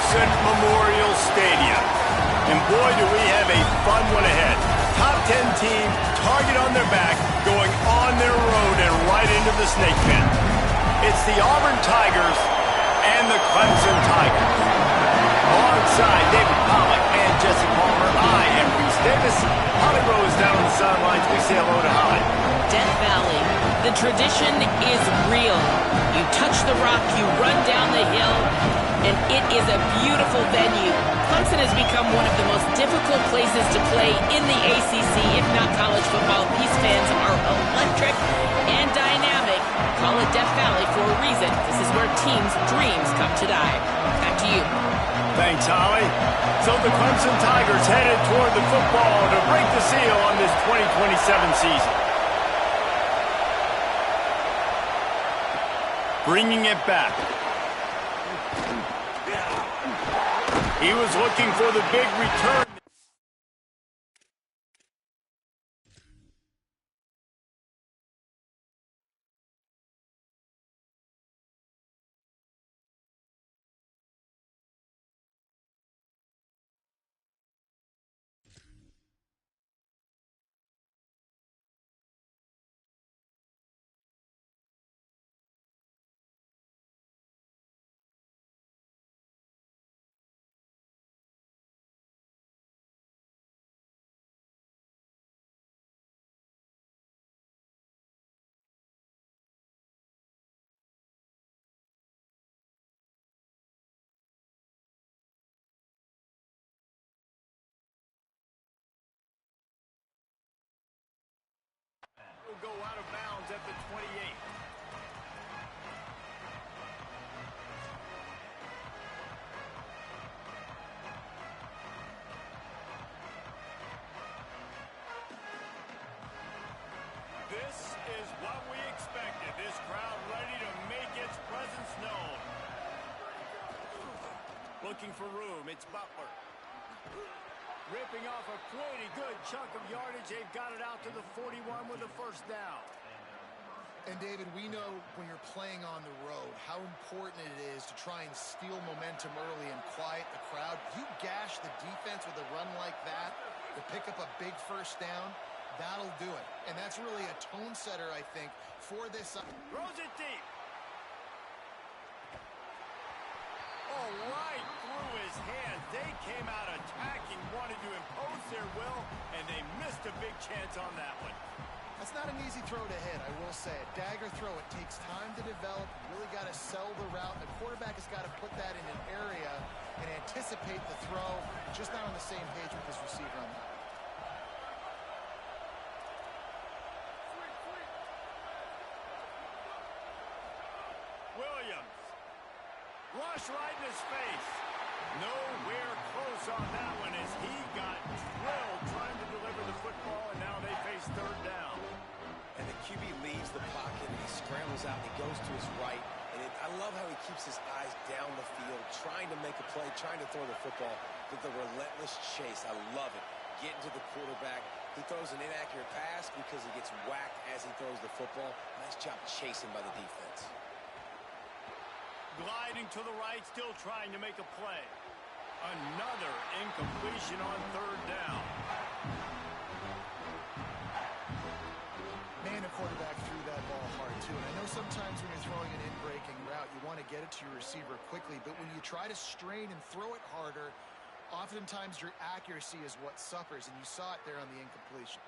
Clemson Memorial Stadium. And boy, do we have a fun one ahead. Top 10 team, target on their back, going on their road and right into the snake pit. It's the Auburn Tigers and the Clemson Tigers. Alongside David Pollack and Jesse Palmer, I am Reese Davis. Holly Rose down on the sidelines. We say hello to Holly. Death Valley, the tradition is real. You touch the rock, you run down the hill, and it is a beautiful venue. Clemson has become one of the most difficult places to play in the ACC, if not college football. These fans are electric and dynamic. Call it Death Valley for a reason. This is where teams' dreams come to die. Back to you. Thanks, Holly. So the Clemson Tigers headed toward the football to break the seal on this 2027 season. Bringing it back. He was looking for the big return. Will go out of bounds at the 28. This is what we expected. This crowd ready to make its presence known. Looking for room. It's Butler. Ripping off a pretty good chunk of yardage. They've got it out to the 41 with a first down. And, David, we know when you're playing on the road how important it is to try and steal momentum early and quiet the crowd. You gash the defense with a run like that to pick up a big first down, that'll do it. And that's really a tone setter, I think, for this. Throws it deep. Oh, right through his hands. They came out attacking, wanted to impose their will, and they missed a big chance on that one. That's not an easy throw to hit, I will say. A dagger throw, it takes time to develop. You really got to sell the route. The quarterback has got to put that in an area and anticipate the throw. Just not on the same page with his receiver on that. Williams. Rush right in his face. Nowhere close on that one as he got drilled trying to deliver the football, and now they face third down. And the QB leaves the pocket, and he scrambles out, he goes to his right, and I love how he keeps his eyes down the field, trying to make a play, trying to throw the football, with the relentless chase. I love it. Getting to the quarterback. He throws an inaccurate pass because he gets whacked as he throws the football. Nice job chasing by the defense. Gliding to the right, still trying to make a play. Another incompletion on third down. Man, the quarterback threw that ball hard, too. And I know sometimes when you're throwing an in-breaking route, you want to get it to your receiver quickly. But when you try to strain and throw it harder, oftentimes your accuracy is what suffers. And you saw it there on the incompletion.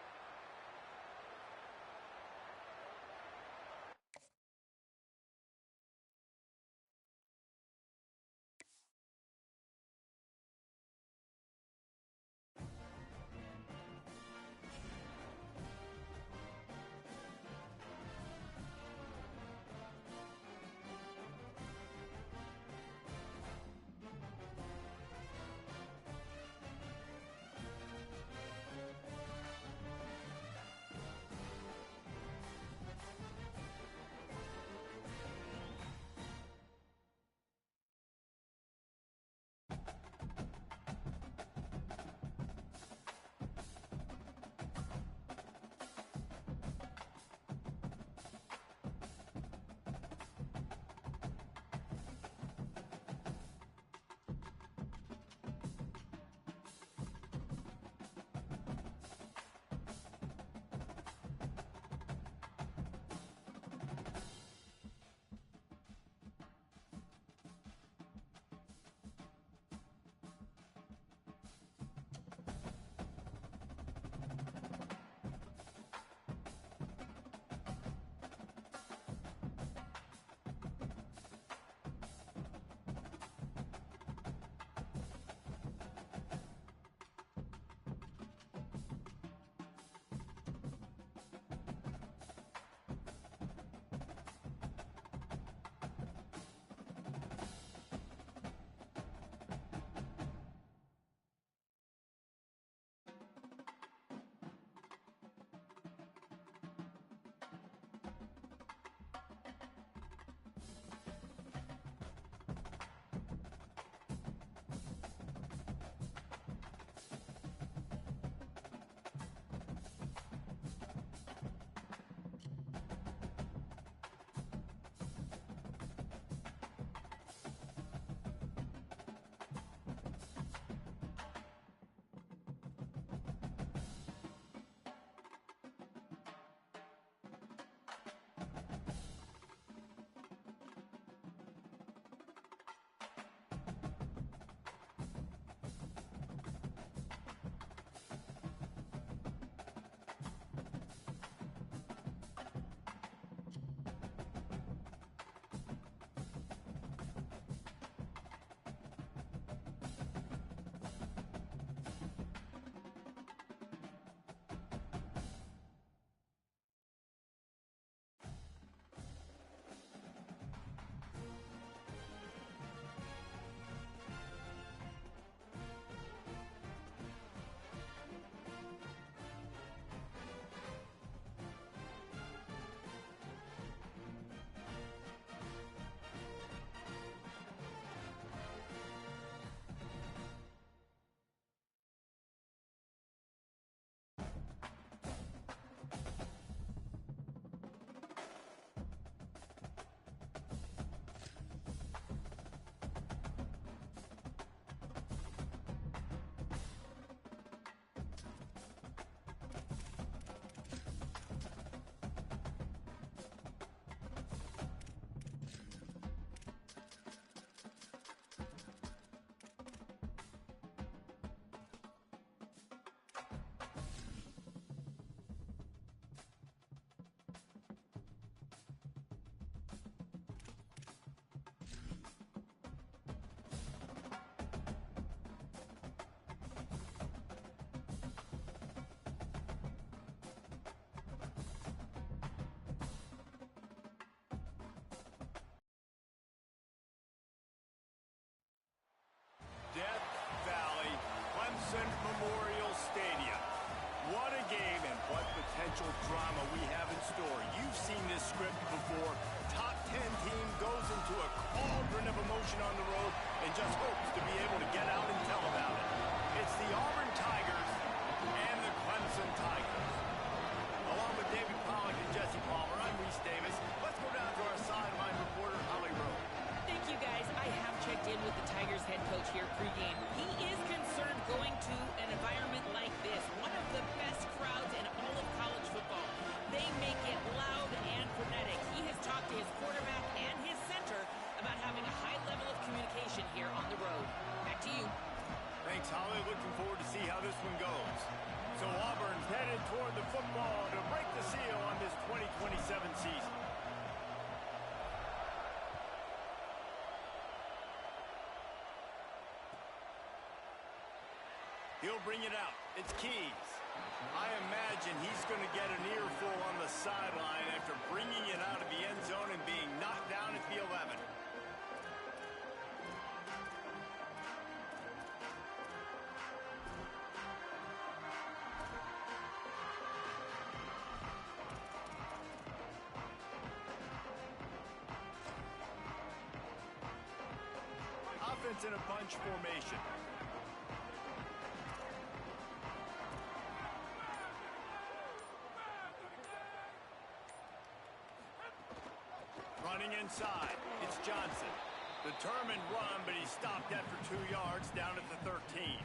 drama we have in store. You've seen this script before. Top 10 team goes into a cauldron of emotion on the road and just hopes to be able to get out and tell about it. It's the Auburn Tigers and the Clemson Tigers. Along with David Pollack and Jesse Palmer, I'm Reese Davis. Let's go down to our sideline reporter, Holly Rowe. Thank you, guys. I have checked in with the Tigers head coach here pregame. He is concerned going to an environment like this, one of the best crowds in all of college football. They make it loud and frenetic. He has talked to his quarterback and his center about having a high level of communication here on the road. Back to you. Thanks, Holly. Looking forward to see how this one goes. So Auburn's headed toward the football to break the seal on this 2027 season. He'll bring it out. It's Keys. I imagine he's going to get an earful on the sideline after bringing it out of the end zone and being knocked down at the 11. Offense in a bunch formation. Running inside, it's Johnson. Determined run, but he stopped after 2 yards down at the 13.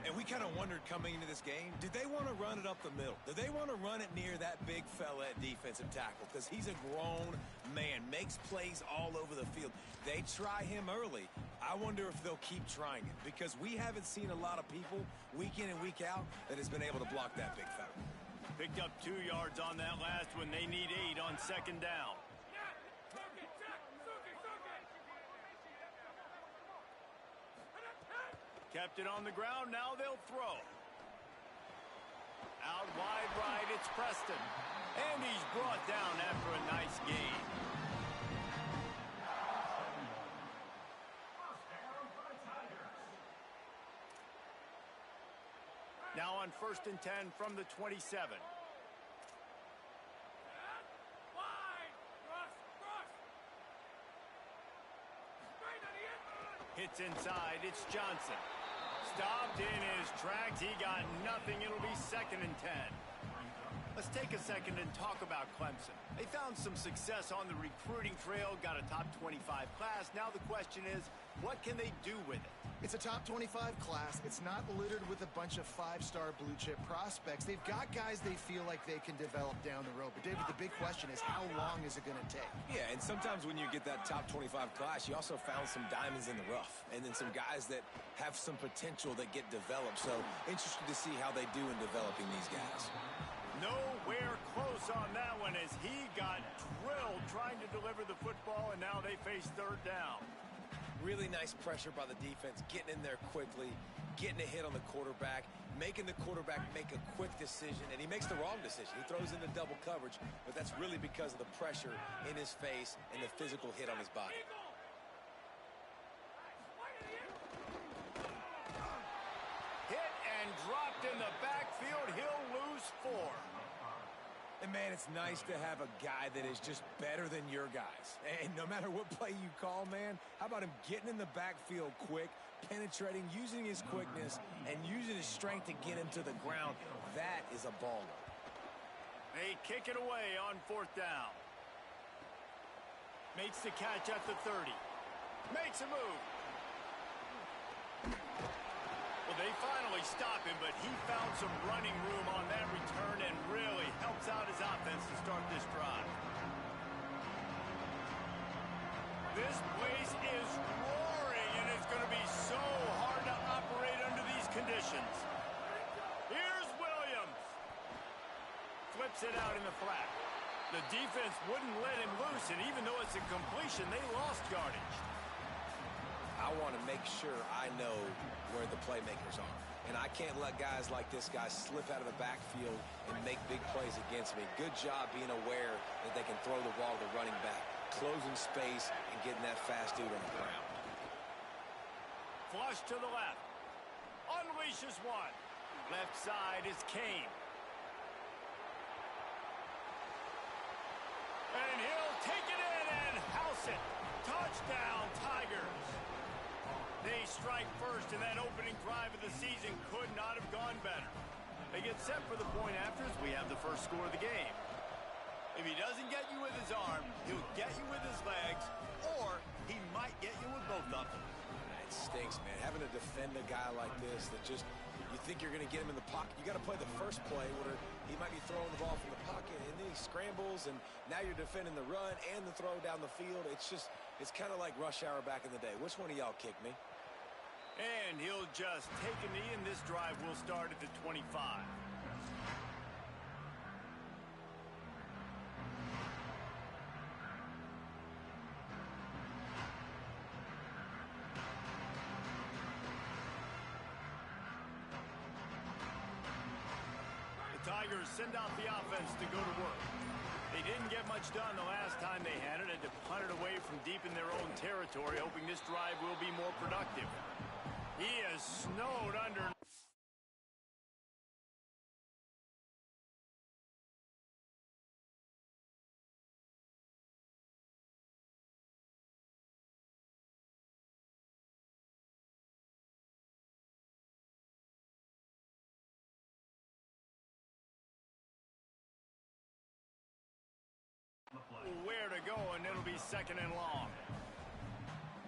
And we kind of wondered coming into this game, did they want to run it up the middle? Did they want to run it near that big fella at defensive tackle? Because he's a grown man, makes plays all over the field. They try him early. I wonder if they'll keep trying it, because we haven't seen a lot of people week in and week out that has been able to block that big fella. Picked up 2 yards on that last one. They need 8 on second down. Kept it on the ground, now they'll throw. Out wide right, it's Preston. And he's brought down after a nice gain. Now on 1st and 10 from the 27. Hits inside, it's Johnson. Stopped in his tracks. He got nothing. It'll be 2nd and 10. Let's take a second and talk about Clemson. They found some success on the recruiting trail, got a top 25 class. Now the question is, what can they do with it? It's a top 25 class. It's not littered with a bunch of 5-star blue-chip prospects. They've got guys they feel like they can develop down the road. But, David, the big question is, how long is it going to take? Yeah, and sometimes when you get that top 25 class, you also found some diamonds in the rough. And then some guys that have some potential that get developed. So, interested to see how they do in developing these guys. Nowhere close on that one as he got drilled trying to deliver the football, and now they face 3rd down. Really nice pressure by the defense, getting in there quickly, getting a hit on the quarterback, making the quarterback make a quick decision, and he makes the wrong decision. He throws into double coverage, but that's really because of the pressure in his face and the physical hit on his body. Hit and dropped in the backfield. He'll lose 4. And, man, it's nice to have a guy that is just better than your guys. And no matter what play you call, man, how about him getting in the backfield quick, penetrating, using his quickness, and using his strength to get him to the ground? That is a baller. They kick it away on 4th down. Makes the catch at the 30. Makes a move. Well, they finally stop him, but he found some running room on that return and really helps out his offense to start this drive. This place is roaring, and it's going to be so hard to operate under these conditions. Here's Williams. Flips it out in the flat. The defense wouldn't let him loose, and even though it's a completion, they lost yardage. I want to make sure I know where the playmakers are. And I can't let guys like this guy slip out of the backfield and make big plays against me. Good job being aware that they can throw the ball to the running back, closing space and getting that fast dude on the ground. Flush to the left. Unleashes one. Left side is Kane. Touchdown, Tigers. They strike first, and that opening drive of the season could not have gone better. They get set for the point afters. We have the first score of the game. If he doesn't get you with his arm, he'll get you with his legs, or he might get you with both of them. It stinks, man. Having to defend a guy like this that just, you think you're going to get him in the pocket. You got to play the first play where he might be throwing the ball from the pocket, and then he scrambles, and now you're defending the run and the throw down the field. It's kind of like rush hour back in the day. Which one of y'all kicked me? And he'll just take a knee, and this drive will start at the 25. Tigers send out the offense to go to work. They didn't get much done the last time they had it. Had to punt it away from deep in their own territory, hoping this drive will be more productive. He is snowed under. Where to go, and it'll be second and long.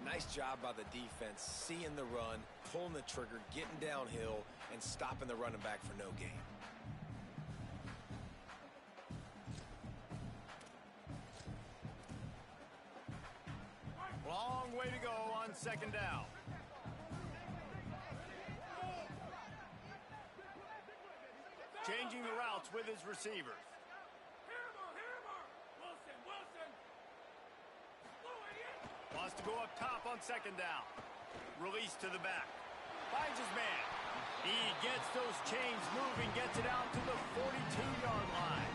Nice job by the defense, seeing the run, pulling the trigger, getting downhill, and stopping the running back for no gain. Long way to go on second down. Changing the routes with his receivers. Wants to go up top on second down. Release to the back. Finds his man. He gets those chains moving, gets it out to the 42-yard line.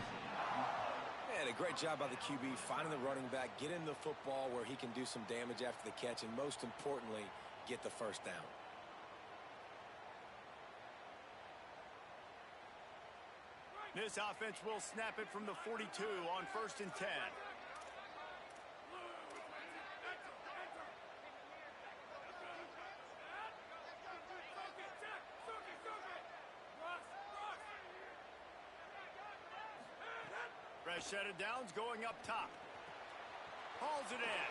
Man, a great job by the QB, finding the running back, getting the football where he can do some damage after the catch, and most importantly, get the first down. This offense will snap it from the 42 on 1st and 10. Fresh set of downs going up top. Hauls it in.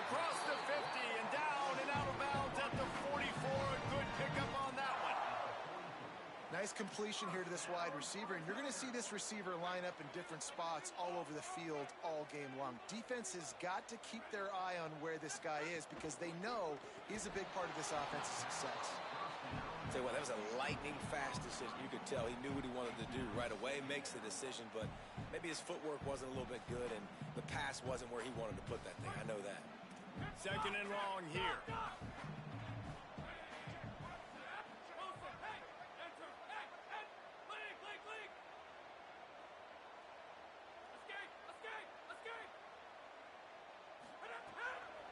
Across the 50 and down and out of bounds at the 44. A good pickup on that one. Nice completion here to this wide receiver, and you're going to see this receiver line up in different spots all over the field all game long. Defense has got to keep their eye on where this guy is because they know he's a big part of this offense's success. Tell you what, that was a lightning-fast decision. You could tell he knew what he wanted to do right away, makes the decision, but maybe his footwork wasn't a little bit good, and the pass wasn't where he wanted to put that thing. I know that. Second and long here.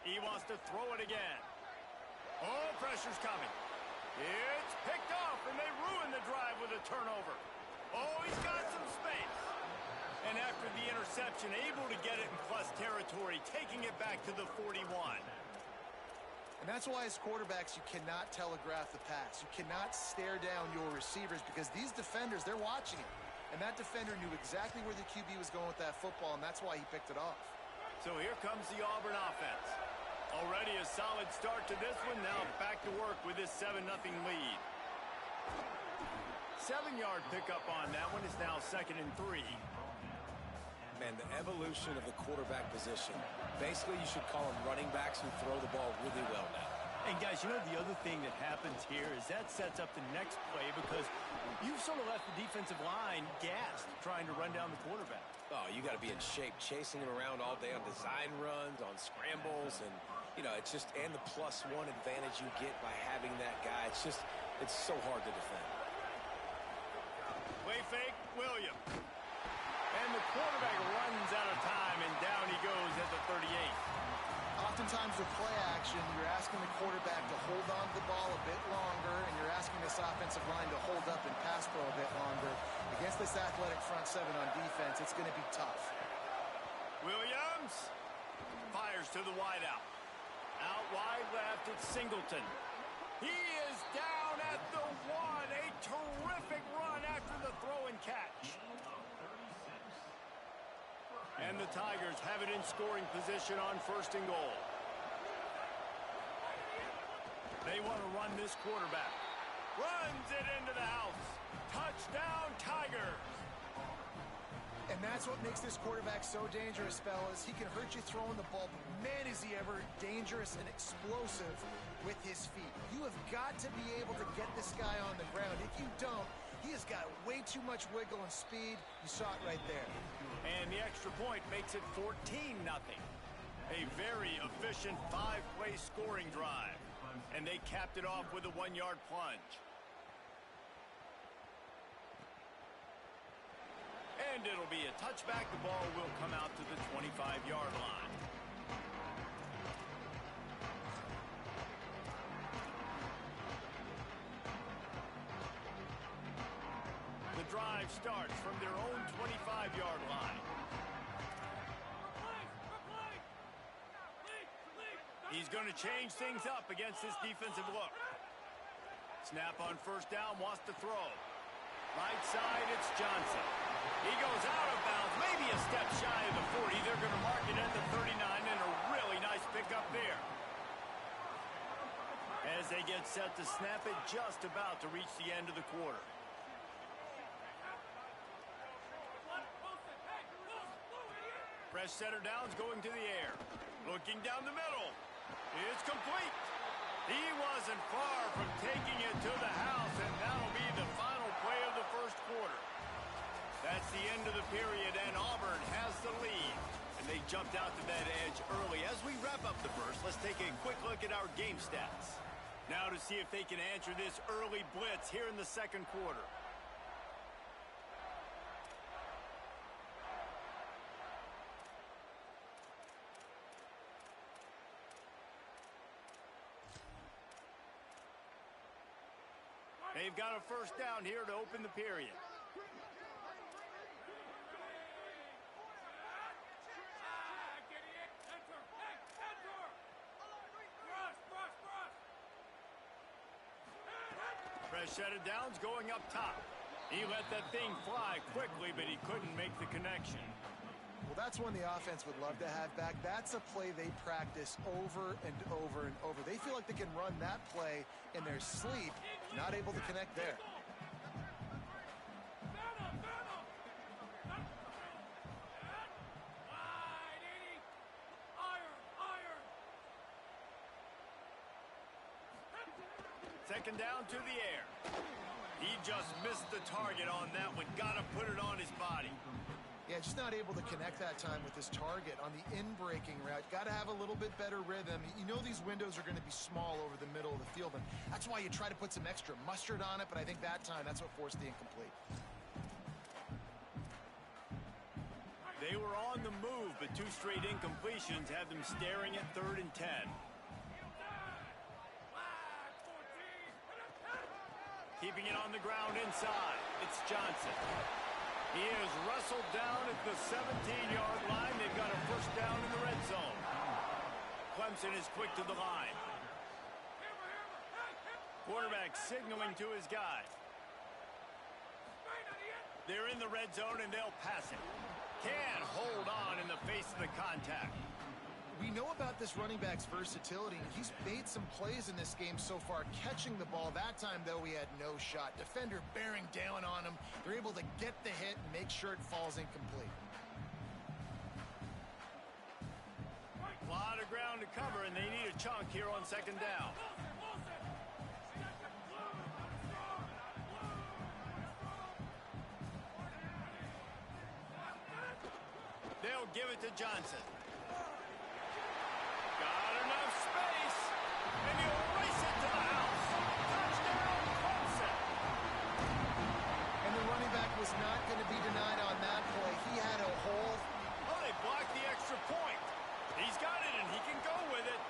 He wants to throw it again. Oh, pressure's coming. It's picked off, and they ruin the drive with a turnover. Oh, he's got some space. And after the interception, able to get it in plus territory, taking it back to the 41. And that's why as quarterbacks, you cannot telegraph the pass. You cannot stare down your receivers because these defenders, they're watching it. And that defender knew exactly where the QB was going with that football, and that's why he picked it off. So here comes the Auburn offense. Already a solid start to this one. Now back to work with this 7-0 lead. 7-yard pickup on that one is now 2nd and 3. Man, the evolution of the quarterback position. Basically, you should call them running backs who throw the ball really well now. And guys, you know the other thing that happens here is that sets up the next play because you've sort of left the defensive line gassed trying to run down the quarterback. Oh, you got to be in shape, chasing him around all day on design runs, on scrambles, and, you know, it's just, and the +1 advantage you get by having that guy. It's just, it's so hard to defend. Play fake, Williams. And the quarterback runs out of time, and down he goes at the 38. Oftentimes with play action, you're asking the quarterback to hold on to the ball a bit longer, and you're asking this offensive line to hold up and pass pro a bit longer. Against this athletic front seven on defense, it's going to be tough. Williams fires to the wideout. Out wide left, it's Singleton. He is down at the 1. A terrific run after the throw and catch. And the Tigers have it in scoring position on 1st and goal. They want to run this quarterback. Runs it into the house. Touchdown, Tigers. And that's what makes this quarterback so dangerous, fellas. He can hurt you throwing the ball, but man, is he ever dangerous and explosive with his feet. You have got to be able to get this guy on the ground. If you don't, he has got way too much wiggle and speed. You saw it right there. And the extra point makes it 14-0. A very efficient 5-play scoring drive. And they capped it off with a 1-yard plunge. And it'll be a touchback. The ball will come out to the 25-yard line. The drive starts from their own 25-yard line. He's going to change things up against this defensive look. Snap on 1st down, wants to throw. Right side, it's Johnson. He goes out of bounds, maybe a step shy of the 40. They're going to mark it at the 39, and a really nice pickup there. As they get set to snap it, just about to reach the end of the quarter. Fresh center downs going to the air. Looking down the middle. It's complete. He wasn't far from taking it to the house, and that'll be the final play of the 1st quarter. That's the end of the period, and Auburn has the lead. And they jumped out to that edge early. As we wrap up the first, let's take a quick look at our game stats. Now to see if they can answer this early blitz here in the 2nd quarter. They've got a 1st down here to open the period. Fresh set of downs going up top. He let that thing fly quickly, but he couldn't make the connection. Well, that's one the offense would love to have back. That's a play they practice over and over and over. They feel like they can run that play in their sleep, not able to connect there. Second down to the air. He just missed the target on that one. Got to put it on his body. Yeah, just not able to connect that time with his target on the in-breaking route. Got to have a little bit better rhythm. You know these windows are going to be small over the middle of the field, and that's why you try to put some extra mustard on it, but I think that time that's what forced the incomplete. They were on the move, but 2 straight incompletions had them staring at 3rd and 10. Keeping it on the ground inside, it's Johnson. He is wrestled down at the 17-yard line. They've got a 1st down in the red zone. Clemson is quick to the line. Quarterback signaling to his guy. They're in the red zone, and they'll pass it. Can't hold on in the face of the contact. We know about this running back's versatility. He's made some plays in this game so far, catching the ball. That time, though, he had no shot. Defender bearing down on him. They're able to get the hit and make sure it falls incomplete. A lot of ground to cover, and they need a chunk here on 2nd down. They'll give it to Johnson. Got enough space, and he'll race it to the house. Touchdown, Clemson. And the running back was not going to be denied on that play. He had a hole. Oh, they blocked the extra point. He's got it, and he can go with it.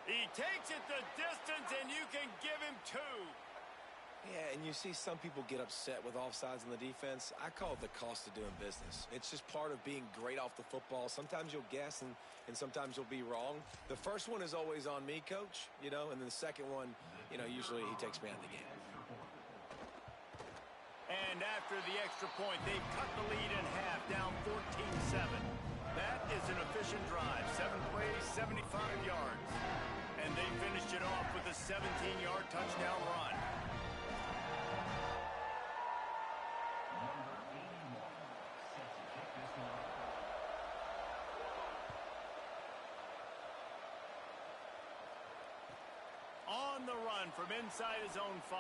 He takes it the distance, and you can give him 2. Yeah, and you see some people get upset with offsides on the defense. I call it the cost of doing business. It's just part of being great off the football. Sometimes you'll guess and sometimes you'll be wrong. The first one is always on me, Coach, and then the second one, usually he takes me out of the game. And after the extra point, they've cut the lead in half, down 14-7. That is an efficient drive. 7 plays, 75 yards. And they finished it off with a 17-yard touchdown run. On the run from inside his own 5.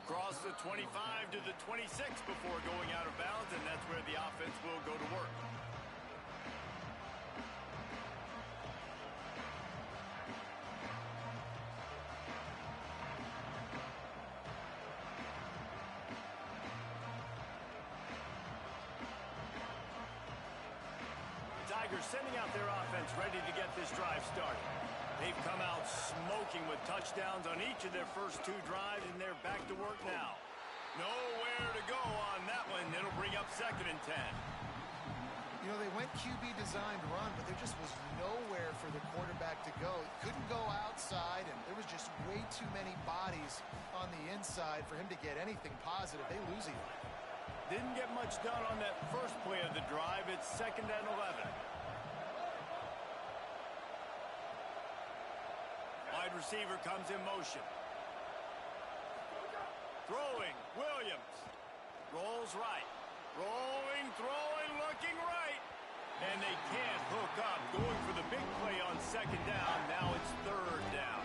Across the 25 to the 26 before going out of bounds, and that's where the offense will go to work. Tigers sending out their offense ready to get this drive started. They've come out smoking with touchdowns on each of their first 2 drives, and they're back to work now. Nowhere to go on that one. It'll bring up 2nd and 10. They went QB designed run, but there just was nowhere for the quarterback to go. He couldn't go outside, and there was just way too many bodies on the inside for him to get anything positive. They lose him. Didn't get much done on that first play of the drive. It's 2nd and 11. Wide receiver comes in motion. Throwing, Williams. Rolls right. Rolling, throwing, looking right. And they can't hook up. Going for the big play on 2nd down. Now it's 3rd down.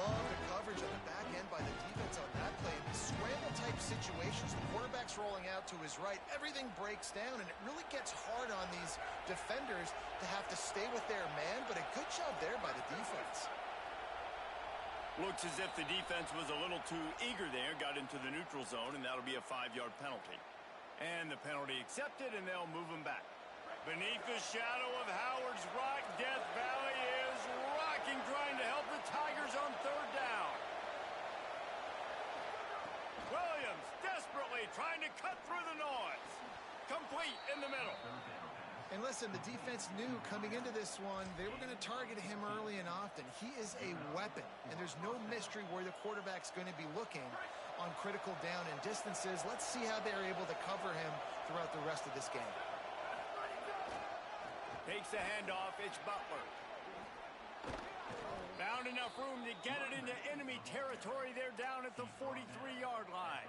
Love the coverage on the back end by the defense on that play. In these scramble-type situations, the quarterback's rolling out to his right. Everything breaks down, and it really gets hard on these defenders to have to stay with their man, but a good job there by the defense. Looks as if the defense was a little too eager there, got into the neutral zone, and that'll be a 5-yard penalty. And the penalty accepted, and they'll move him back. Beneath the shadow of Howard's Rock, Death Valley is rocking, trying to help the Tigers on 3rd down. Williams desperately trying to cut through the noise. Complete in the middle. And listen, the defense knew coming into this one, they were going to target him early and often. He is a weapon, and there's no mystery where the quarterback's going to be looking on critical down and distances. Let's see how they're able to cover him throughout the rest of this game. Takes the handoff, it's Butler. Found enough room to get it into enemy territory. They're down at the 43-yard line.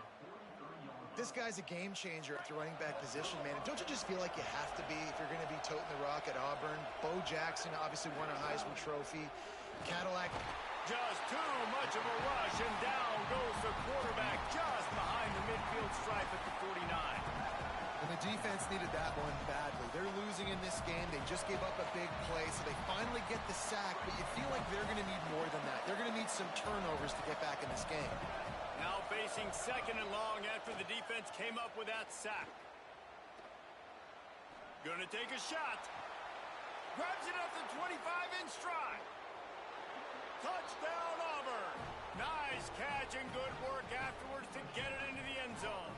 This guy's a game changer at the running back position, man. And don't you just feel like you have to be if you're going to be toting the rock at Auburn? Bo Jackson obviously won a Heisman Trophy. Cadillac. Just too much of a rush, and down goes the quarterback just behind the midfield stripe at the 49. And the defense needed that one badly. They're losing in this game. They just gave up a big play, so they finally get the sack, but you feel like they're going to need more than that. They're going to need some turnovers to get back in this game. Now facing 2nd and long after the defense came up with that sack. Gonna take a shot. Grabs it up the 25 in stride. Touchdown Auburn. Nice catch and good work afterwards to get it into the end zone.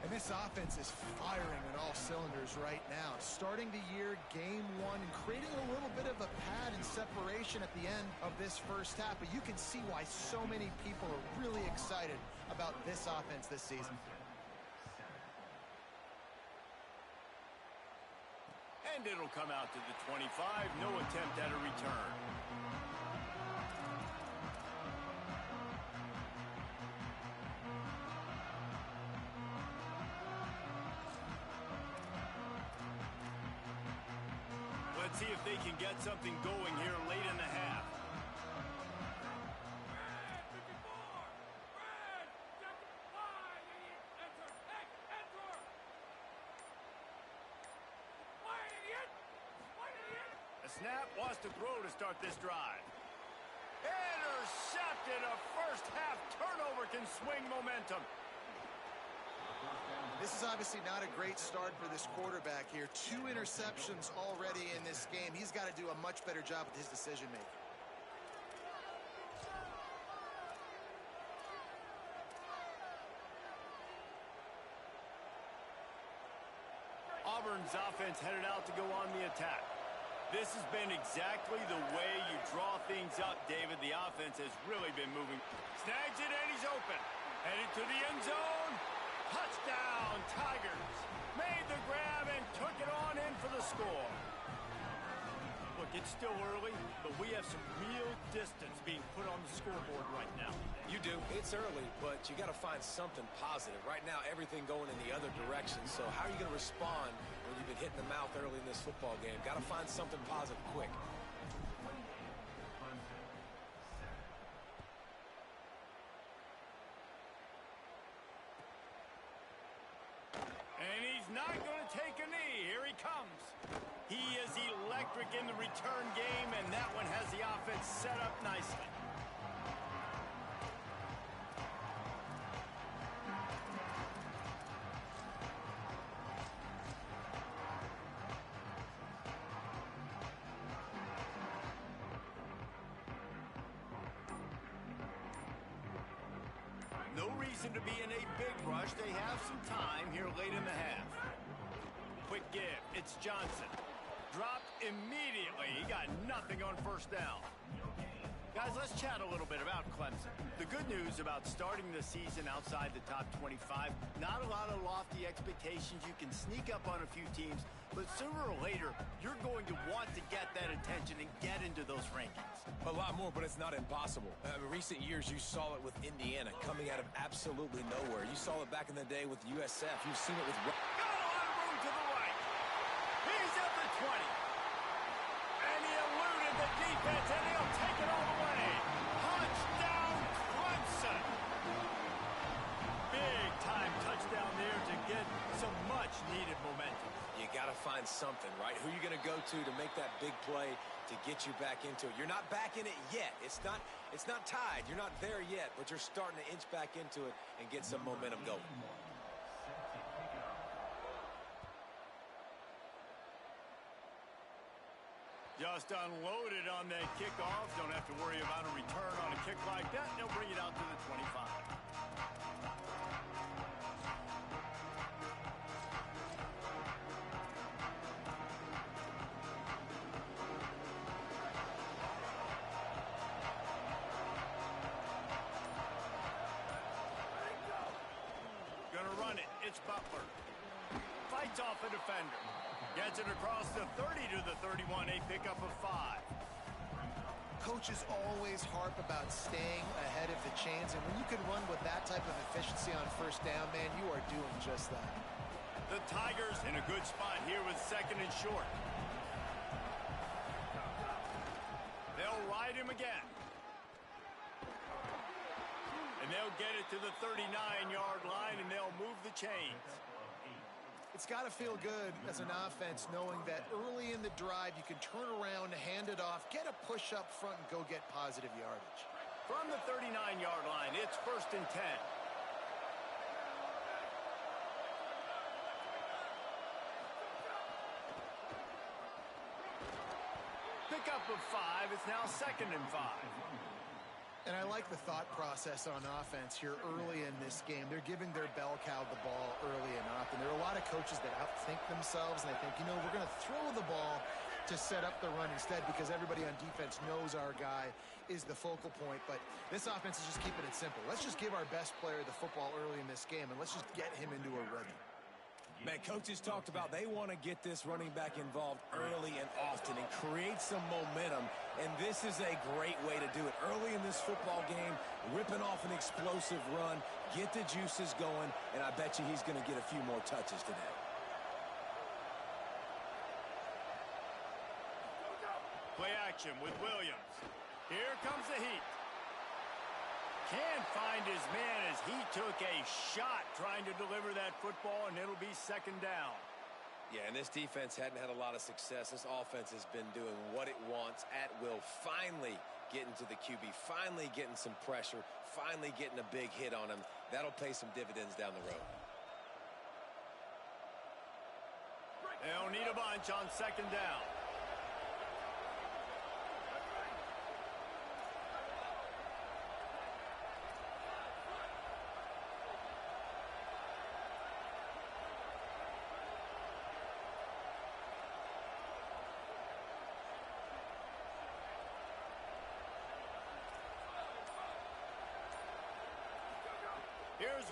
And this offense is firing on all cylinders right now. Starting the year, game 1, and creating a little bit of a pad and separation at the end of this first half. But you can see why so many people are really excited about this offense this season. And it'll come out to the 25. No attempt at a return. Let's see if they can get something going here late in the half. A snap wants to throw to start this drive. Intercepted. A first half turnover can swing momentum. This is obviously not a great start for this quarterback here. 2 interceptions already in this game. He's got to do a much better job with his decision-making. Auburn's offense headed out to go on the attack. This has been exactly the way you draw things up, David. The offense has really been moving. Snags it, and he's open. Headed to the end zone. Touchdown, Tigers. Made the grab and took it on in for the score. Look, it's still early, but we have some real distance being put on the scoreboard right now. You do. It's early, but you got to find something positive. Right now, everything going in the other direction. So how are you going to respond when you've been hit in the mouth early in this football game? Got to find something positive quick. And he's not going to take a knee. Here he comes. He is electric in the return game, and that one has the offense set up nicely. No reason to be in a big rush. They have some time here late in the half. Quick give. It's Johnson. Dropped immediately. He got nothing on first down. Guys, let's chat a little bit about Clemson. The good news about starting the season outside the top 25, not a lot of lofty expectations. You can sneak up on a few teams, but sooner or later, you're going to want to get that attention and get into those rankings. A lot more, but it's not impossible. In recent years, you saw it with Indiana coming out of absolutely nowhere. You saw it back in the day with USF. You've seen it with... Got a lot of room to the right. He's at the 20. And he eluded the defense, and he'll take it all the way. Touchdown, Clemson. Big-time touchdown there to get some much-needed momentum. You got to find something, right? Who are you going to go to make that big play to get you back into it? You're not back in it yet. It's not tied. You're not there yet, but you're starting to inch back into it and get some momentum going. Just unloaded on that kickoff. Don't have to worry about a return on a kick like that. They'll bring it out to the 25. Gonna run it. It's Butler. Fights off a defender. Gets it across the 30 to the 31, a pickup of 5. Coaches always harp about staying ahead of the chains, and when you can run with that type of efficiency on first down, man, you are doing just that. The Tigers in a good spot here with second and short. They'll ride him again. And they'll get it to the 39-yard line, and they'll move the chains. It's got to feel good as an offense knowing that early in the drive you can turn around, hand it off, get a push up front, and go get positive yardage. From the 39-yard line, it's 1st and 10. Pickup of 5. It's now 2nd and 5. And I like the thought process on offense here early in this game. They're giving their bell cow the ball early and often. There are a lot of coaches that outthink themselves, and they think, you know, we're going to throw the ball to set up the run instead because everybody on defense knows our guy is the focal point. But this offense is just keeping it simple. Let's just give our best player the football early in this game, and let's just get him into a rhythm. Man, coaches talked about they want to get this running back involved early and often and create some momentum, and this is a great way to do it. Early in this football game, ripping off an explosive run, get the juices going, and I bet you he's going to get a few more touches today. Play action with Williams. Here comes the heat. Can't find his man as he took a shot trying to deliver that football, and it'll be 2nd down. Yeah, and this defense hadn't had a lot of success. This offense has been doing what it wants at will. Finally getting to the QB, finally getting some pressure, finally getting a big hit on him. That'll pay some dividends down the road. They'll need a bunch on 2nd down.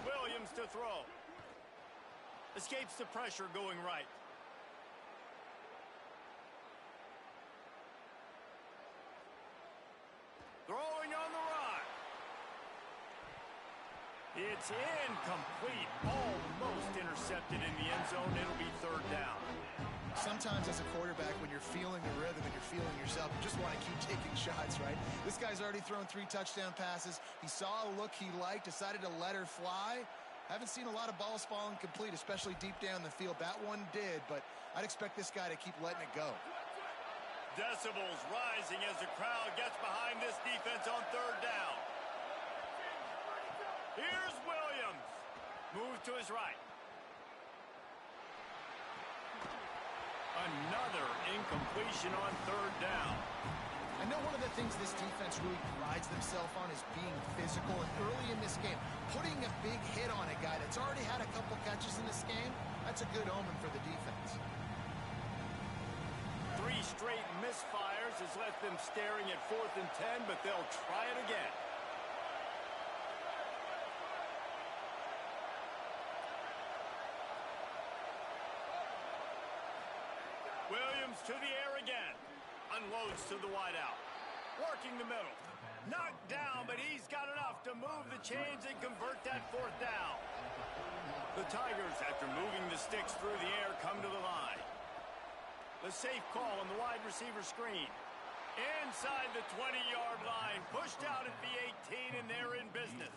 Williams to throw. Escapes the pressure going right. Throwing on the run. It's incomplete. Almost intercepted in the end zone. It'll be third down. Sometimes as a quarterback, when you're feeling the rhythm and you're feeling yourself, you just want to keep taking shots, right? This guy's already thrown 3 touchdown passes. He saw a look he liked, decided to let her fly. Haven't seen a lot of balls falling complete, especially deep down the field. That one did, but I'd expect this guy to keep letting it go. Decibels rising as the crowd gets behind this defense on third down. Here's Williams. Moves to his right. Another incompletion on third down. I know one of the things this defense really prides themselves on is being physical, and early in this game, putting a big hit on a guy that's already had a couple catches in this game, that's a good omen for the defense. 3 straight misfires has left them staring at 4th and 10, but they'll try it again. Williams to the air again. Unloads to the wideout. Working the middle. Knocked down, but he's got enough to move the chains and convert that 4th down. The Tigers, after moving the sticks through the air, come to the line. The safe call on the wide receiver screen. Inside the 20-yard line. Pushed out at the 18, and they're in business.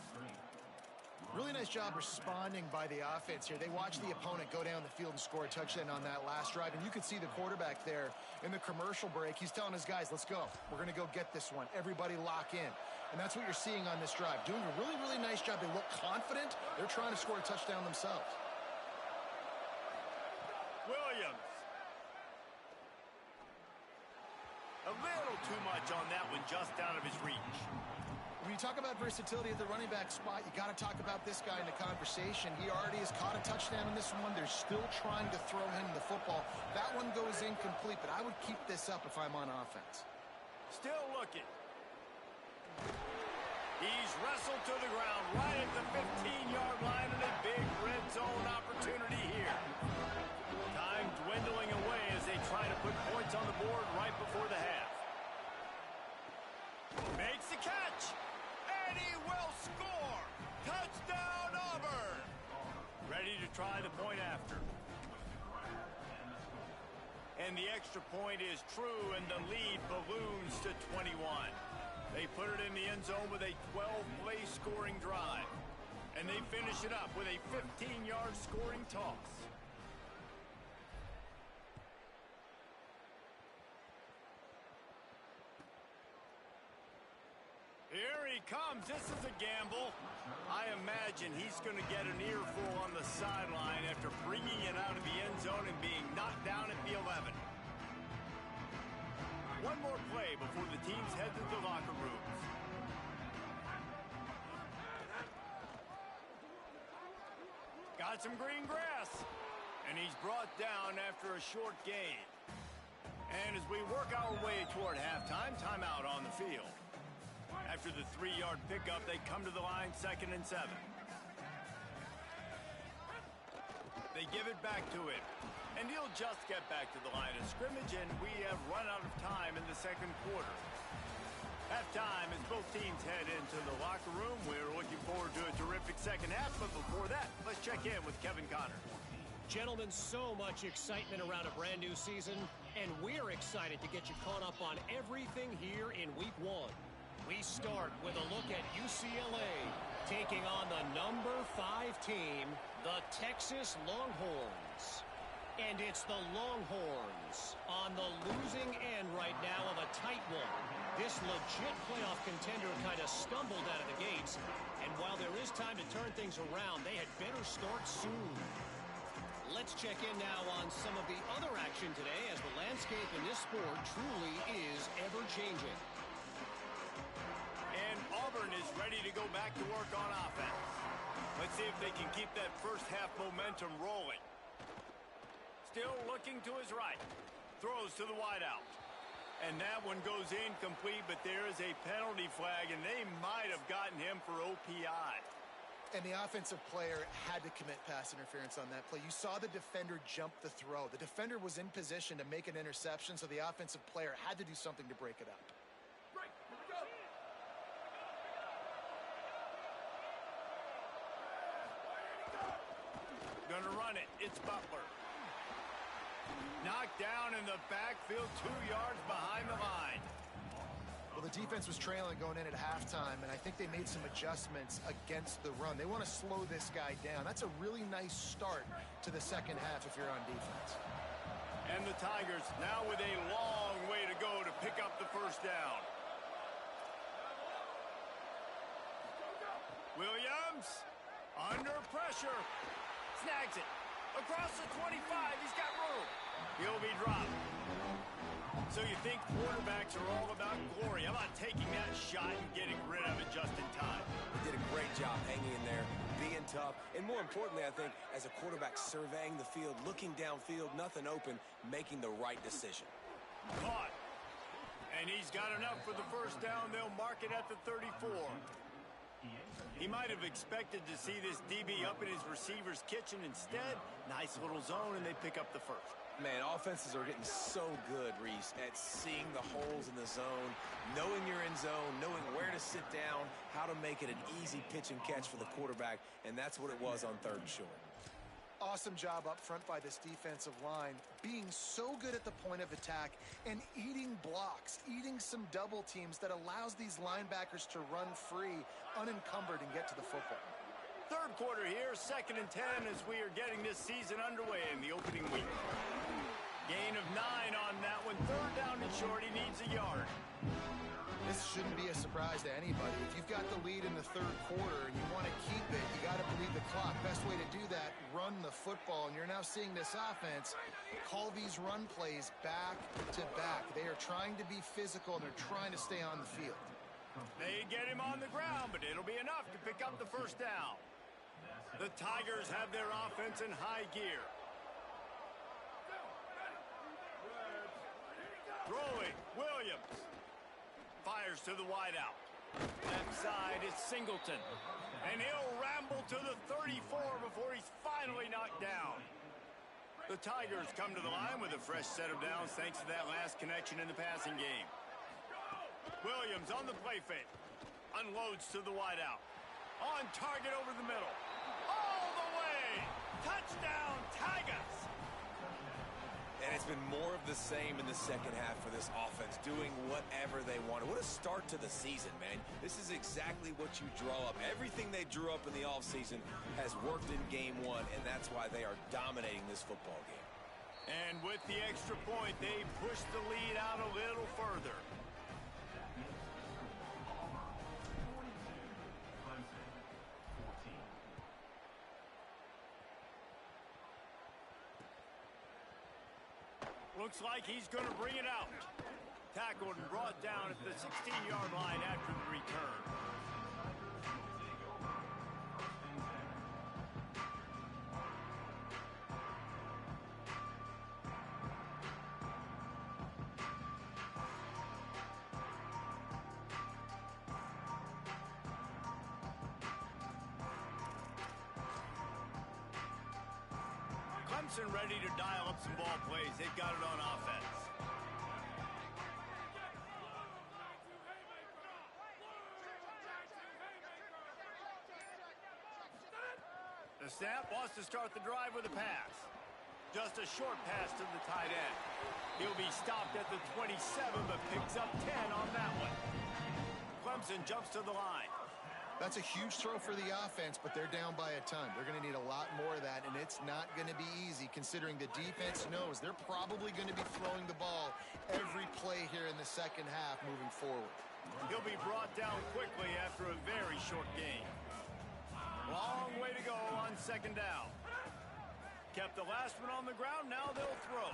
Really nice job responding by the offense here. They watched the opponent go down the field and score a touchdown on that last drive, and you could see the quarterback there in the commercial break. He's telling his guys, let's go. We're going to go get this one. Everybody lock in. And that's what you're seeing on this drive. Doing a really, really nice job. They look confident. They're trying to score a touchdown themselves. Williams. A little too much on that one, just out of his reach. When you talk about versatility at the running back spot, you got to talk about this guy in the conversation. He already has caught a touchdown in this one. They're still trying to throw him the football. That one goes incomplete, but I would keep this up if I'm on offense. Still looking. He's wrestled to the ground right at the 15-yard line, and a big red zone opportunity here. Time dwindling away as they try to put points on the board right before the half. Makes the catch. And he will score! Touchdown, Auburn! Ready to try the point after. And the extra point is true, and the lead balloons to 21. They put it in the end zone with a 12-play scoring drive. And they finish it up with a 15-yard scoring toss. Here he comes. This is a gamble. I imagine he's going to get an earful on the sideline after bringing it out of the end zone and being knocked down at the 11. One more play before the teams head to the locker rooms. Got some green grass. And he's brought down after a short gain. And as we work our way toward halftime, timeout on the field. After the 3-yard pickup, they come to the line 2nd and 7. They give it back to him. And he'll just get back to the line of scrimmage, and we have run out of time in the second quarter. Halftime as both teams head into the locker room. We're looking forward to a terrific second half, but before that, let's check in with Kevin Connor. Gentlemen, so much excitement around a brand new season, and we're excited to get you caught up on everything here in Week 1. We start with a look at UCLA taking on the number 5 team, the Texas Longhorns. And it's the Longhorns on the losing end right now of a tight one. This legit playoff contender kind of stumbled out of the gates, and while there is time to turn things around, they had better start soon. Let's check in now on some of the other action today, as the landscape in this sport truly is ever-changing. And Auburn is ready to go back to work on offense. Let's see if they can keep that first half momentum rolling. Still looking to his right. Throws to the wideout. And that one goes incomplete, but there is a penalty flag, and they might have gotten him for OPI. And the offensive player had to commit pass interference on that play. You saw the defender jump the throw. The defender was in position to make an interception, so the offensive player had to do something to break it up. Gonna run it. It's Butler. Knocked down in the backfield, 2 yards behind the line. Well, the defense was trailing going in at halftime, and I think they made some adjustments against the run. They want to slow this guy down. That's a really nice start to the second half if you're on defense. And the Tigers now with a long way to go to pick up the first down. Williams, under pressure, snags it. Across the 25, he's got room. He'll be dropped. So you think quarterbacks are all about glory. How about taking that shot and getting rid of it just in time? He did a great job hanging in there, being tough, and more importantly, I think, as a quarterback surveying the field, looking downfield, nothing open, making the right decision. Caught. And he's got enough for the first down. They'll mark it at the 34. He might have expected to see this DB up in his receiver's kitchen. Instead, nice little zone, and they pick up the first. Man, offenses are getting so good, Reese, at seeing the holes in the zone, knowing you're in zone, knowing where to sit down, how to make it an easy pitch and catch for the quarterback, and that's what it was on 3rd and short. Awesome job up front by this defensive line, being so good at the point of attack and eating blocks, eating some double teams that allows these linebackers to run free, unencumbered, and get to the football. 3rd quarter here, 2nd and 10 as we are getting this season underway in the opening week. Gain of 9 on that one. 3rd down and short. He needs a yard. This shouldn't be a surprise to anybody. If you've got the lead in the 3rd quarter and you want to keep it, you got to bleed the clock. Best way to do that, run the football. And you're now seeing this offense call these run plays back to back. They are trying to be physical, and they're trying to stay on the field. They get him on the ground, but it'll be enough to pick up the first down. The Tigers have their offense in high gear. Throwing, Williams. Fires to the wideout. Left side is Singleton. And he'll ramble to the 34 before he's finally knocked down. The Tigers come to the line with a fresh set of downs thanks to that last connection in the passing game. Williams on the play fake. Unloads to the wideout. On target over the middle. All the way. Touchdown, Tigers. And it's been more of the same in the second half for this offense, doing whatever they wanted. What a start to the season, man. This is exactly what you draw up. Everything they drew up in the offseason has worked in game 1, and that's why they are dominating this football game. And with the extra point, they push the lead out a little further. Looks like he's going to bring it out. Tackled and brought down at the 16-yard line after the return. Clemson ready to dial up some ball plays. They've got it on offense. The snap wants to start the drive with a pass. Just a short pass to the tight end. He'll be stopped at the 27, but picks up 10 on that one. Clemson jumps to the line. That's a huge throw for the offense, but they're down by a ton. They're going to need a lot more of that, and it's not going to be easy considering the defense knows they're probably going to be throwing the ball every play here in the second half moving forward. He'll be brought down quickly after a very short game. Long way to go on second down. Kept the last one on the ground, now they'll throw.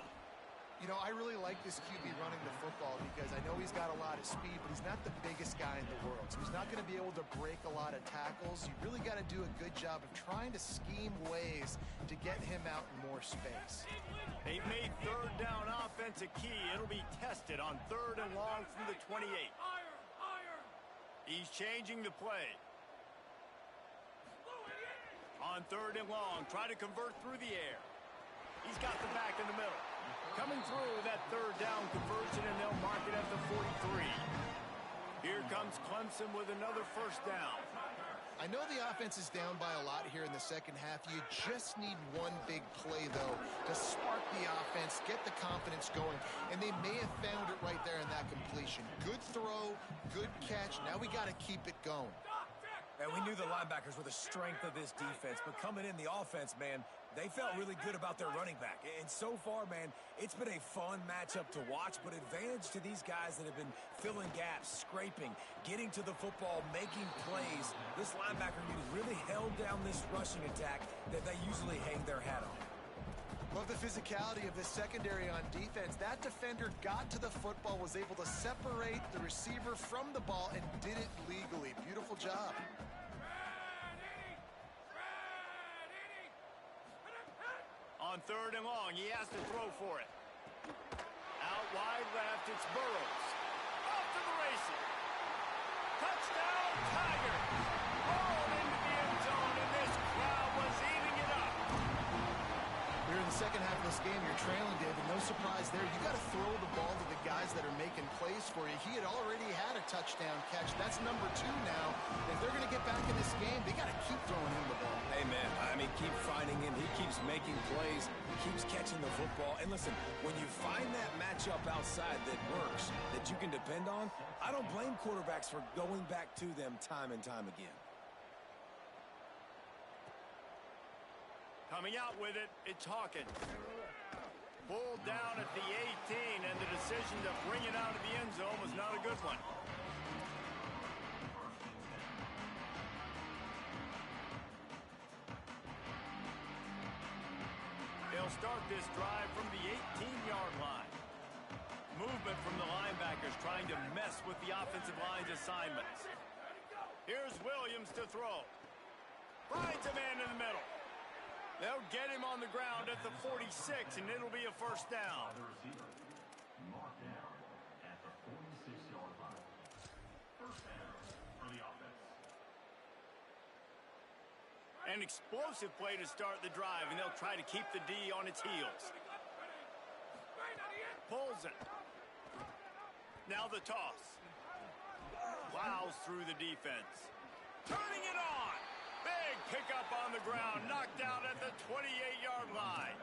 You know, I really like this QB running the football because I know he's got a lot of speed, but he's not the biggest guy in the world. So he's not going to be able to break a lot of tackles. You really got to do a good job of trying to scheme ways to get him out in more space. They've made third down offense a key. It'll be tested on 3rd and long from the 28. He's changing the play. On 3rd and long, try to convert through the air. He's got the back in the middle. Coming through that 3rd down conversion, and they'll mark it at the 43. Here comes Clemson with another 1st down. I know the offense is down by a lot here in the second half. You just need one big play, though, to spark the offense, get the confidence going, and they may have found it right there in that completion. Good throw, good catch. Now we got to keep it going. And we knew the linebackers were the strength of this defense, but coming in the offense, man, they felt really good about their running back. And so far, man, it's been a fun matchup to watch, but advantage to these guys that have been filling gaps, scraping, getting to the football, making plays. This linebacker unit really held down this rushing attack that they usually hang their hat on. Love the physicality of this secondary on defense. That defender got to the football, was able to separate the receiver from the ball, and did it legally. Beautiful job. On 3rd and long, he has to throw for it. Out wide left, it's Burrows. Off to the races. Touchdown, Tigers. Rolled into the end zone, and this crowd was eating it up. Here in the second half of this game, you're trailing, David. No surprise there. You got to throw the ball to the guys that are making plays for you. He had already had a touchdown catch. That's number 2 now. If they're going to get back in this game, they got to keep throwing him the ball. Amen. I mean, keep finding him. He keeps making plays. He keeps catching the football. And listen, when you find that matchup outside that works, that you can depend on, I don't blame quarterbacks for going back to them time and time again. Coming out with it, it's Hawkins. Pulled down at the 18, and the decision to bring it out of the end zone was not a good one. They'll start this drive from the 18-yard line. Movement from the linebackers trying to mess with the offensive line's assignments. Here's Williams to throw. Finds a man in the middle. They'll get him on the ground at the 46, and it'll be a 1st down. Marked down at the 46-yard line. 1st down for the offense. An explosive play to start the drive, and they'll try to keep the D on its heels. Pulls it. Now the toss. Plows through the defense. Turning it on. Big pickup on the ground, knocked out at the 28-yard line.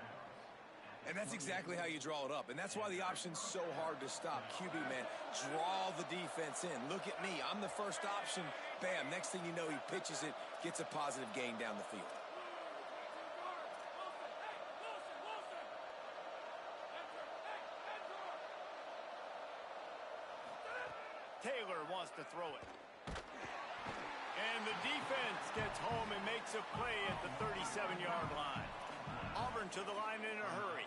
And that's exactly how you draw it up. And that's why the option's so hard to stop. QB, man, draw the defense in. Look at me. I'm the first option. Bam. Next thing you know, he pitches it, gets a positive gain down the field. Taylor wants to throw it. And the defense gets home and makes a play at the 37-yard line. Auburn to the line in a hurry.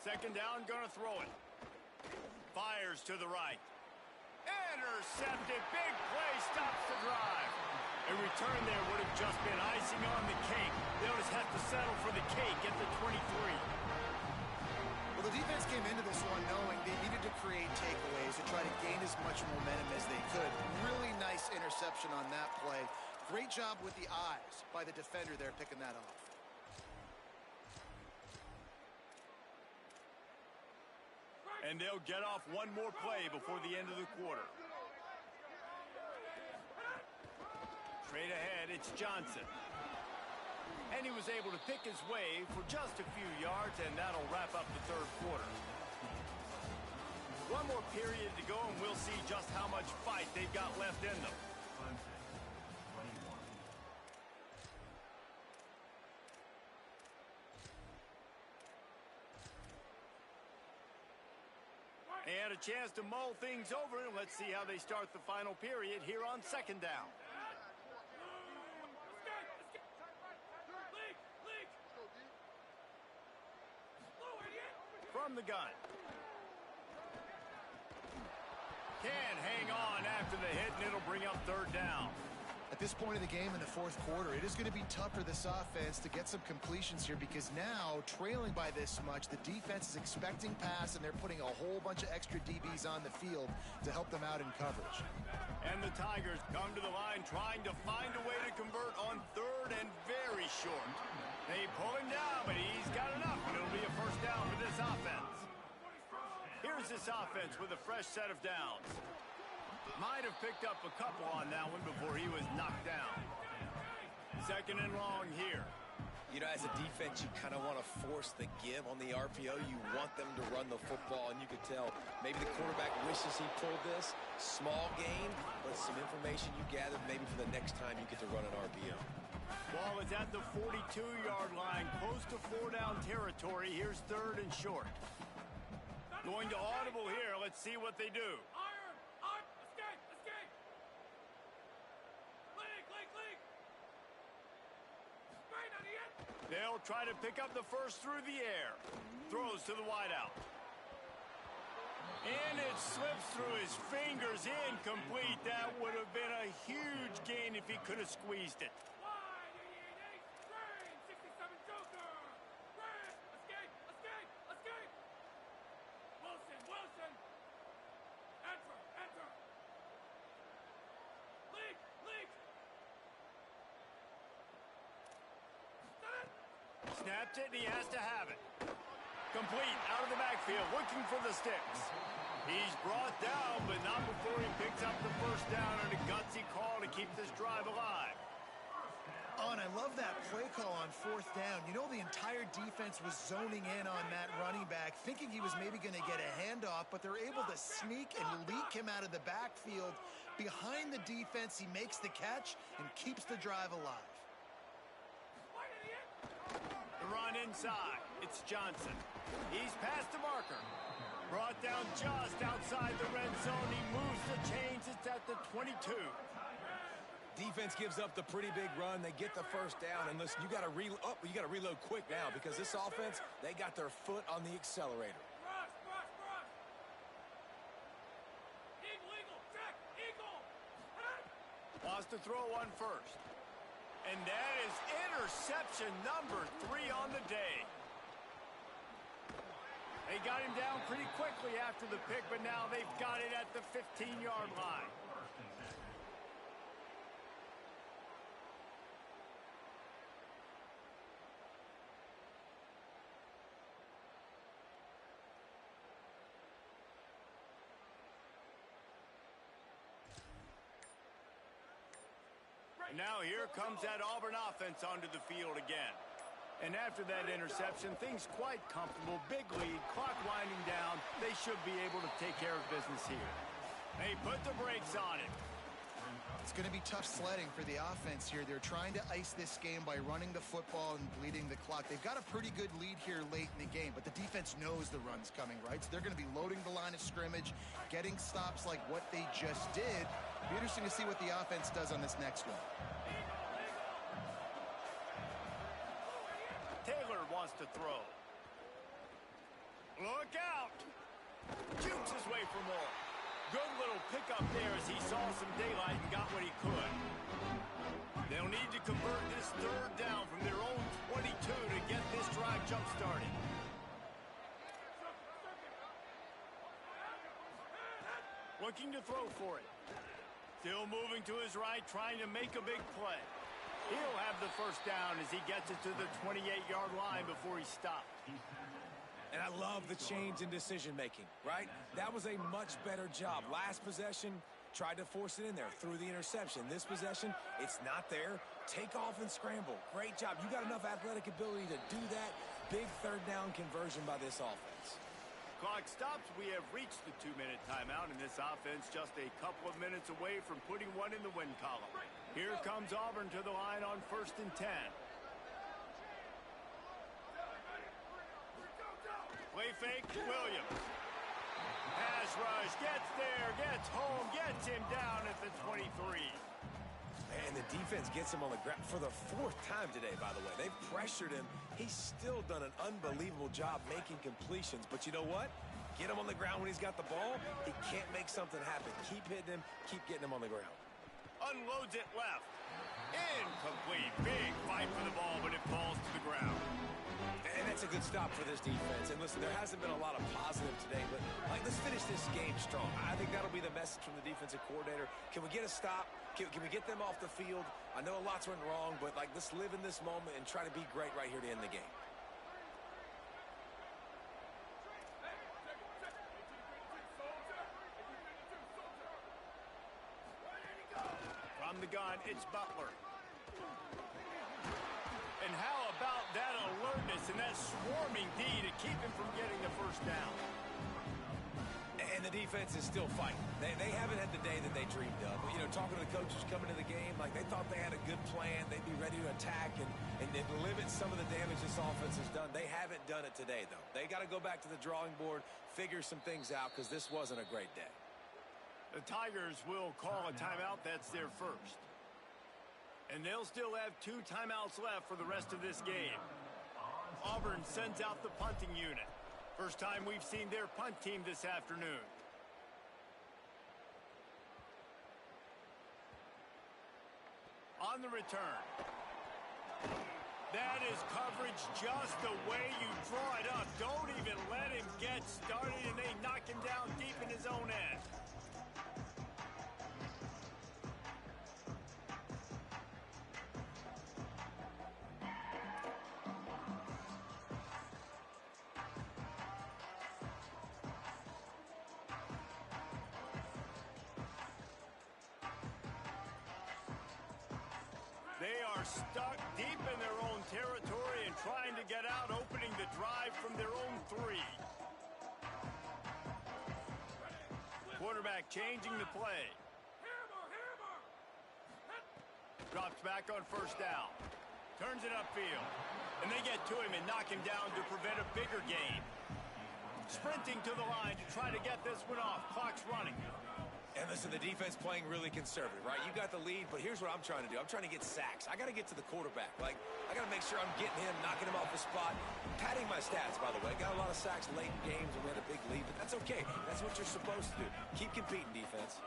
Second down, gonna throw it. Fires to the right. Intercepted. Big play, stops the drive. A return there would have just been icing on the cake. They'll just have to settle for the cake at the 23. Well, the defense came into this one knowing they needed to create takeaways to try to gain as much momentum as they could. Really nice interception on that play. Great job with the eyes by the defender there picking that off. And they'll get off one more play before the end of the quarter. Straight ahead, it's Johnson. And he was able to pick his way for just a few yards, and that'll wrap up the 3rd quarter. One more period to go, and we'll see just how much fight they've got left in them. And a chance to mull things over. Let's see how they start the final period here on 2nd down. From the gun. Can hang on after the hit, and it'll bring up 3rd down. At this point of the game in the fourth quarter, it is going to be tough for this offense to get some completions here because now, trailing by this much, the defense is expecting pass, and they're putting a whole bunch of extra DBs on the field to help them out in coverage. And the Tigers come to the line trying to find a way to convert on third and very short. They pull him down, but he's got enough, and it'll be a first down for this offense. Here's this offense with a fresh set of downs. Might have picked up a couple on that one before he was knocked down. Second and long here. You know, as a defense, you kind of want to force the give on the RPO. You want them to run the football, and you could tell maybe the quarterback wishes he pulled this. Small gain, but some information you gathered maybe for the next time you get to run an RPO. Ball is at the 42-yard line, close to four-down territory. Here's third and short. Going to audible here. Let's see what they do. They'll try to pick up the first through the air. Throws to the wideout. And it slips through his fingers, incomplete. That would have been a huge gain if he could have squeezed it. Snapped it, and he has to have it. Complete, out of the backfield, looking for the sticks. He's brought down, but not before he picks up the first down on a gutsy call to keep this drive alive. Oh, and I love that play call on fourth down. You know, the entire defense was zoning in on that running back, thinking he was maybe going to get a handoff, but they're able to sneak and leak him out of the backfield. Behind the defense, he makes the catch and keeps the drive alive. Run inside. It's Johnson. He's past the marker. Brought down just outside the red zone. He moves the chains. It's at the 22. Defense gives up the pretty big run. They get the first down. And listen, you got to reload quick now because this offense, they got their foot on the accelerator. Wants to throw one first. And that is interception number 3 on the day. They got him down pretty quickly after the pick, but now they've got it at the 15-yard line. Now here comes that Auburn offense onto the field again. And after that interception, things quite comfortable. Big lead, clock winding down. They should be able to take care of business here. They put the brakes on it. It's going to be tough sledding for the offense here. They're trying to ice this game by running the football and bleeding the clock. They've got a pretty good lead here late in the game, but the defense knows the run's coming, right? So they're going to be loading the line of scrimmage, getting stops like what they just did. It'll be interesting to see what the offense does on this next one. Taylor wants to throw. Look out! Jukes his way for more. Good little pickup there as he saw some daylight and got what he could. They'll need to convert this third down from their own 22 to get this drive jump-started. Looking to throw for it. Still moving to his right, trying to make a big play. He'll have the first down as he gets it to the 28-yard line before he stopped. And I love the change in decision-making, right? That was a much better job. Last possession, tried to force it in there through the interception. This possession, it's not there. Take off and scramble. Great job. You got enough athletic ability to do that. Big third down conversion by this offense. Clock stops. We have reached the 2-minute timeout, and this offense just a couple of minutes away from putting one in the win column. Here comes Auburn to the line on 1st and 10. Play fake, Williams. Pass rush, gets there, gets home, gets him down at the 23. And the defense gets him on the ground for the 4th time today, by the way. They've pressured him. He's still done an unbelievable job making completions. But you know what? Get him on the ground when he's got the ball. He can't make something happen. Keep hitting him. Keep getting him on the ground. Unloads it left. Incomplete. Big fight for the ball, but it falls to the ground. And that's a good stop for this defense. And listen, there hasn't been a lot of positive today, but let's finish this game strong. I think that'll be the message from the defensive coordinator. Can we get a stop? Can we get them off the field? I know a lot's went wrong, but let's live in this moment and try to be great right here to end the game. From the gun, it's Butler. And how about that alertness and that swarming D to keep him from getting the first down? And the defense is still fighting. They haven't had the day that they dreamed of. You know, talking to the coaches coming to the game, they thought they had a good plan. They'd be ready to attack and limit some of the damage this offense has done. They haven't done it today, though. They got to go back to the drawing board, figure some things out, because this wasn't a great day. The Tigers will call a timeout. That's their first. And they'll still have 2 timeouts left for the rest of this game. Auburn sends out the punting unit. First time we've seen their punt team this afternoon. On the return. That is coverage just the way you draw it up. Don't even let him get started, and they knock him down deep in his own end. They are stuck deep in their own territory and trying to get out, opening the drive from their own 3. Quarterback changing the play. Drops back on first down. Turns it upfield. And they get to him and knock him down to prevent a bigger gain. Sprinting to the line to try to get this one off. Clock's running. And listen, the defense playing really conservative, right? You got the lead, but here's what I'm trying to do. I'm trying to get sacks. I got to get to the quarterback. I got to make sure I'm getting him, knocking him off the spot. Padding my stats, by the way. Got a lot of sacks late in games and we had a big lead, but that's okay. That's what you're supposed to do. Keep competing, defense.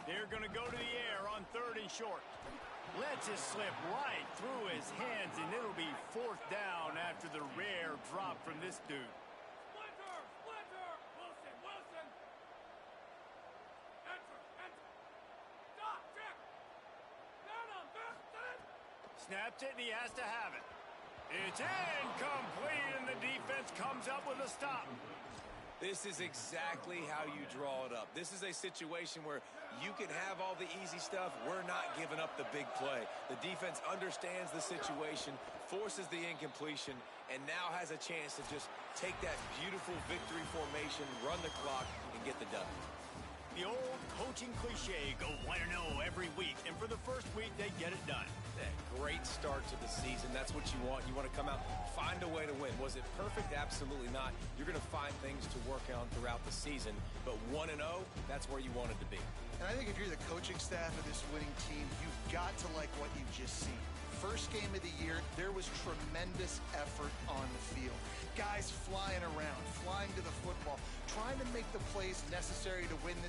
They're going to go to the air on 3rd and short. Lets it slip right through his hands, and it'll be 4th down after the rare drop from this dude. Snaps it, and he has to have it. It's incomplete, and the defense comes up with a stop. This is exactly how you draw it up. This is a situation where you can have all the easy stuff. We're not giving up the big play. The defense understands the situation, forces the incompletion, and now has a chance to just take that beautiful victory formation, run the clock, and get the W. The old coaching cliche, go 1-0 every week, and for the first week, they get it done. That great start to the season. That's what you want. You want to come out, find a way to win. Was it perfect? Absolutely not. You're going to find things to work on throughout the season, but 1-0, that's where you want it to be. And I think if you're the coaching staff of this winning team, you've got to like what you've just seen. First game of the year, there was tremendous effort on the field. Guys flying around, flying to the football, trying to make the plays necessary to win this.